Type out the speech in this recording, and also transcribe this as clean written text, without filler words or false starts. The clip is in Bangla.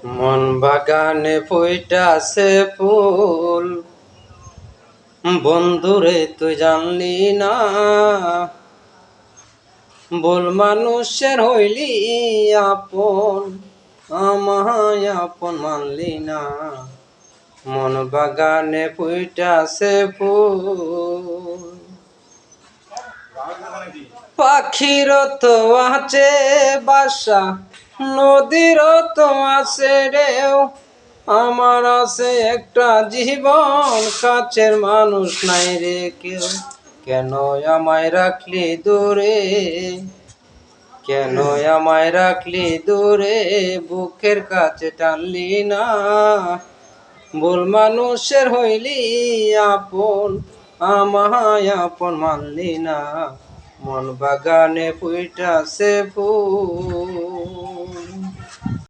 মন বাগানে ফুইটাছে ফুল, বন্ধুরে তুই জানলি না। ভুল মানুষের হইলি আপন, আমায় আপন মানলি না। মন বাগানে ফুইটাছে ফুল, পাখিরও তো আছে বাসা, নদীরও তো আছে ঢেউ। আমার আছে একটা জীবন, কাছের মানুষ নাই রে কেউ। কেন আমায় রাখলি দূরে, কেন আমায় রাখলি দূরে, বুকের কাছে টানলি না। ভুল মানুষের হইলি আপন, আমায় আপন মানলি না। মন বাগানে ফুইটাছে ফুল।